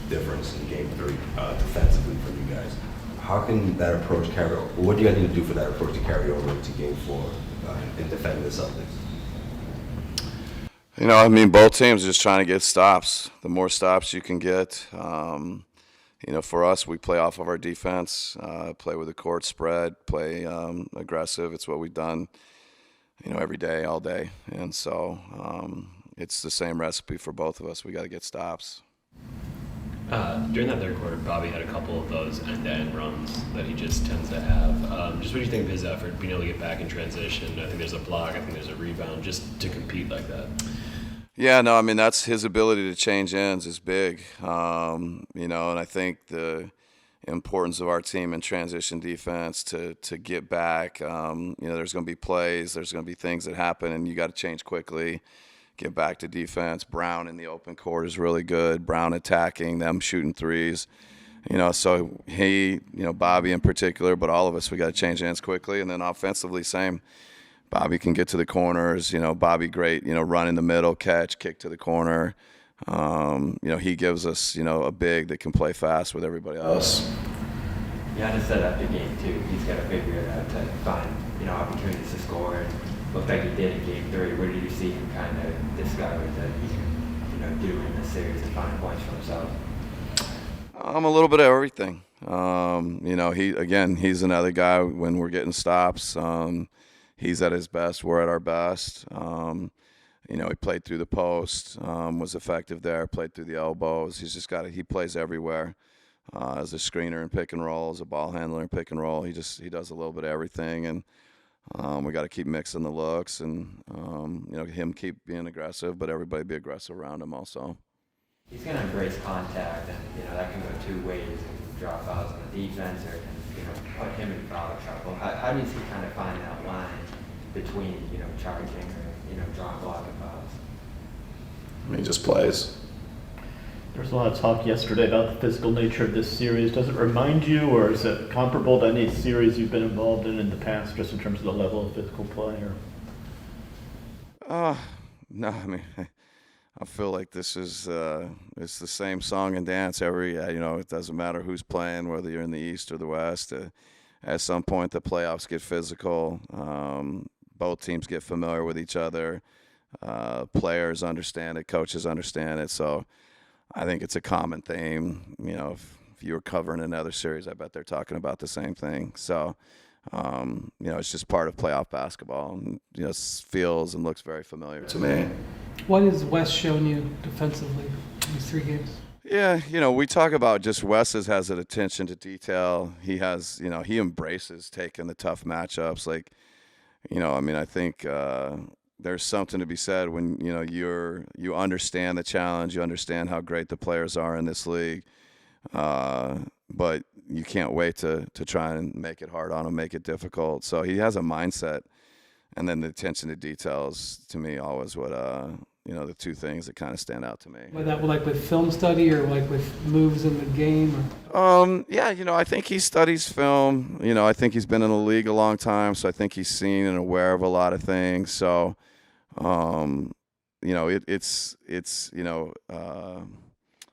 difference in Game 3 defensively for you guys. How can that approach carry over? What do you guys need to do for that approach to carry over into Game 4 in defending the Celtics? You know, I mean, both teams are just trying to get stops. The more stops you can get, you know, for us, we play off of our defense, play with the court spread, play aggressive. It's what we've done, you know, every day, all day. And so it's the same recipe for both of us. We got to get stops. During that third quarter, Bobby had a couple of those end-to-end runs that he just tends to have. Just what do you think of his effort, being able to get back in transition? I think there's a block, I think there's a rebound, just to compete like that. Yeah, no, I mean, that's his ability to change ends is big. You know, and I think the importance of our team in transition defense to get back, you know, there's going to be plays, there's going to be things that happen, and you got to change quickly, get back to defense. Brown in the open court is really good. Brown attacking, them shooting threes. You know, so he, you know, Bobby in particular, but all of us, we got to change ends quickly. And then offensively, same. Bobby can get to the corners. You know, Bobby great, you know, run in the middle, catch, kick to the corner. You know, he gives us, you know, a big that can play fast with everybody else. Giannis said after game 2, he's got to figure out to find, you know, opportunities to score. And looked like he did in game 3. Where did you see him kind of discover that he can, you know, do in this series and find points for himself? A little bit of everything. You know, he's another guy when we're getting stops. He's at his best. We're at our best. You know, he played through the post, was effective there, played through the elbows. He plays everywhere. As a screener in pick and roll, as a ball handler in pick and roll. He does a little bit of everything. And we got to keep mixing the looks and, you know, him keep being aggressive, but everybody be aggressive around him also. He's going to embrace contact, and, you know, that can go two ways. It can draw fouls on the defense or it can, you know, put him in foul trouble. How does he kind of find that line between, you know, charging or, you know, drawing blocking fouls? I mean, he just plays. There was a lot of talk yesterday about the physical nature of this series. Does it remind you, or is it comparable to any series you've been involved in the past, just in terms of the level of physical play? Or? No, I mean, I feel like this is it's the same song and dance every. You know, it doesn't matter who's playing, whether you're in the East or the West. At some point, the playoffs get physical. Both teams get familiar with each other. Players understand it. Coaches understand it. So I think it's a common theme. You know, if you were covering another series, I bet they're talking about the same thing. So, you know, it's just part of playoff basketball, and, you know, it feels and looks very familiar to me. What has Wes shown you defensively in these 3 games? Yeah, you know, we talk about just Wes has an attention to detail. He has, you know, he embraces taking the tough matchups. Like, you know, I mean, I think there's something to be said when, you know, you understand the challenge, you understand how great the players are in this league, but you can't wait to try and make it hard on him, make it difficult. So he has a mindset, and then the attention to details, to me, always what you know, the two things that kind of stand out to me. Was that like with film study or like with moves in the game? Yeah, you know, I think he studies film. You know, I think he's been in the league a long time, so I think he's seen and aware of a lot of things. So, you know, it's you know,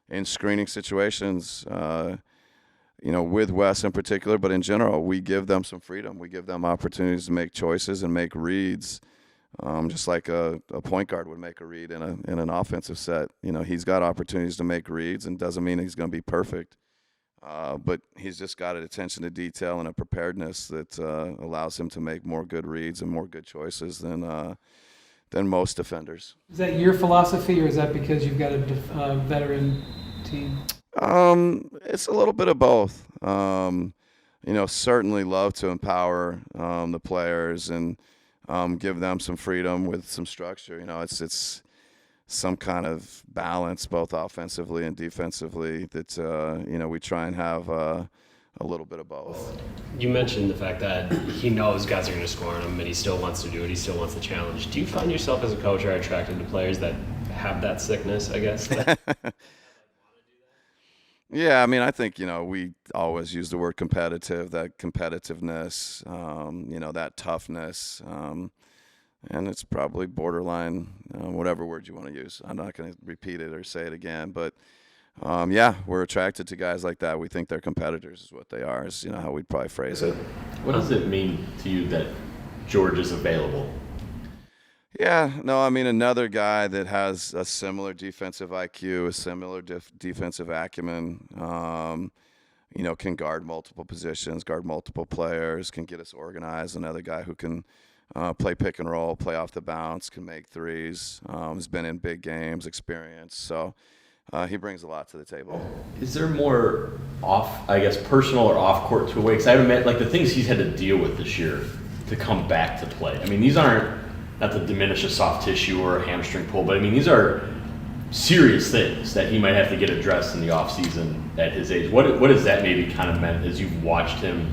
in screening situations, you know, with Wes in particular, but in general, we give them some freedom. We give them opportunities to make choices and make reads. Just like a point guard would make a read in an offensive set. You know, he's got opportunities to make reads, and doesn't mean he's going to be perfect. But he's just got an attention to detail and a preparedness that allows him to make more good reads and more good choices than most defenders. Is that your philosophy, or is that because you've got a veteran team? It's a little bit of both. You know, certainly love to empower the players and give them some freedom with some structure. You know, it's some kind of balance, both offensively and defensively, that, you know, we try and have a little bit of both. You mentioned the fact that he knows guys are going to score on him, and he still wants to do it. He still wants the challenge. Do you find yourself as a coach are attracted to players that have that sickness, I guess? Yeah, I mean, I think, you know, we always use the word competitive, that competitiveness, you know, that toughness, and it's probably borderline, whatever word you want to use. I'm not going to repeat it or say it again, but yeah, we're attracted to guys like that. We think they're competitors, is what they are. Is how we'd probably phrase it. What does it mean to you that George is available? Yeah, no, I mean another guy that has a similar defensive IQ, a similar defensive acumen. Can guard multiple positions, guard multiple players, can get us organized. Another guy who can play pick and roll, play off the bounce, can make threes. Has been in big games, experience. So he brings a lot to the table. Is there more personal or off-court to away? Because I haven't met, the things he's had to deal with this year to come back to play. I mean, these aren't, not to diminish a soft tissue or a hamstring pull, but I mean, these are serious things that he might have to get addressed in the offseason at his age. What has that maybe kind of meant as you've watched him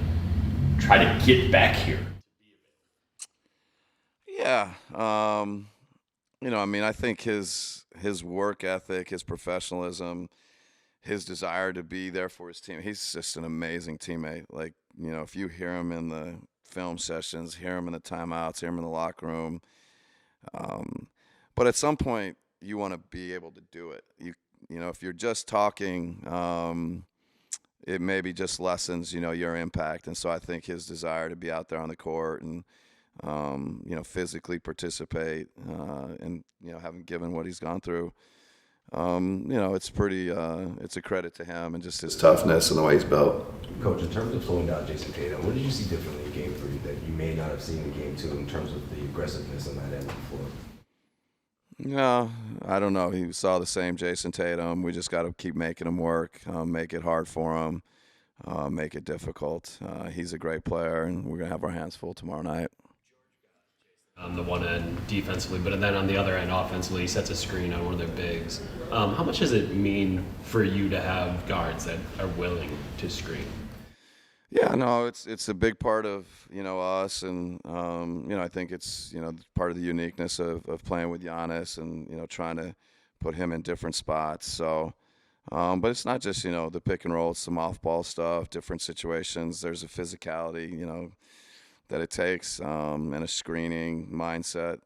try to get back here? Yeah. I think his work ethic, his professionalism, his desire to be there for his team. He's just an amazing teammate. If you hear him in the film sessions, hear him in the timeouts, hear him in the locker room. But at some point, you want to be able to do it. If you're just talking, it maybe just lessens, your impact. And so I think his desire to be out there on the court and, physically participate, and, having given what he's gone through, it's pretty, it's a credit to him and just his toughness and the way he's built. Coach, in terms of slowing down Jason Tatum, what did you see differently in Game 3 that you may not have seen in Game 2 in terms of the aggressiveness on that end of the floor? No, I don't know. He saw the same Jason Tatum. We just got to keep making him work, make it hard for him, make it difficult. He's a great player, and we're going to have our hands full tomorrow night. On the one end defensively, but then on the other end offensively, he sets a screen on one of their bigs. How much does it mean for you to have guards that are willing to screen? Yeah, no, it's a big part of us, and I think it's part of the uniqueness of playing with Giannis and trying to put him in different spots. So, but it's not just the pick and roll; it's some off-ball stuff, different situations. There's a physicality that it takes, and a screening mindset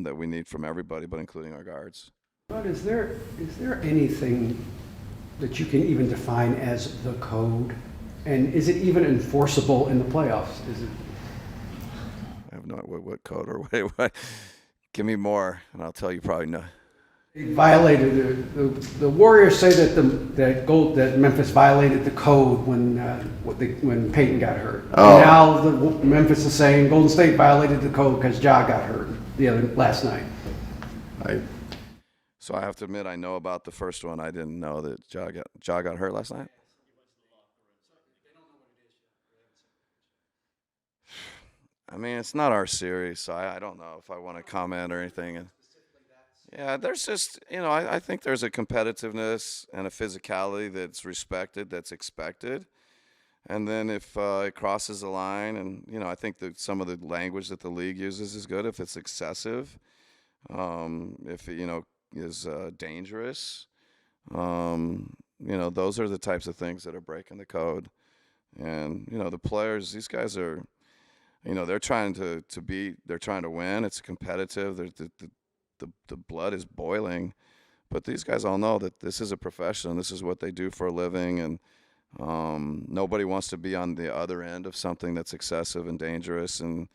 that we need from everybody, but including our guards. But is there anything that you can even define as the code? And is it even enforceable in the playoffs? Is it? I have no idea what code or what. Give me more, and I'll tell you probably no. They violated the Warriors say that Memphis violated the code when Peyton got hurt. Oh. And now Memphis is saying Golden State violated the code because Ja got hurt last night. So I have to admit, I know about the first one. I didn't know that Ja got hurt last night. I mean, it's not our series, so I don't know if I want to comment or anything. Yeah, there's just, I think there's a competitiveness and a physicality that's respected, that's expected. And then if it crosses the line, and, I think that some of the language that the league uses is good if it's excessive, if it, is dangerous. Those are the types of things that are breaking the code. And, the players, these guys are, they're trying they're trying to win. It's competitive. The blood is boiling, but these guys all know that this is a profession. This is what they do for a living, and nobody wants to be on the other end of something that's excessive and dangerous and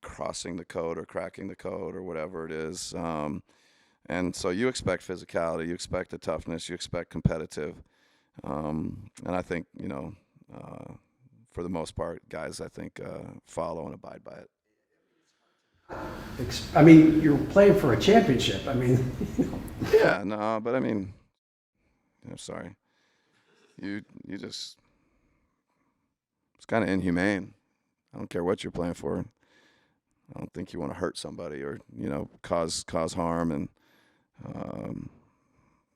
crossing the code or cracking the code or whatever it is. And so you expect physicality, you expect the toughness, you expect competitive, and I think for the most part, guys, I think follow and abide by it. I mean, you're playing for a championship. I mean, Yeah, no, but I mean, I'm sorry. You just, it's kind of inhumane. I don't care what you're playing for. I don't think you want to hurt somebody or, cause harm, and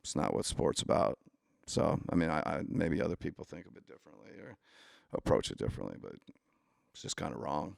it's not what sport's about. So, I mean, I maybe other people think of it differently or approach it differently, but it's just kind of wrong.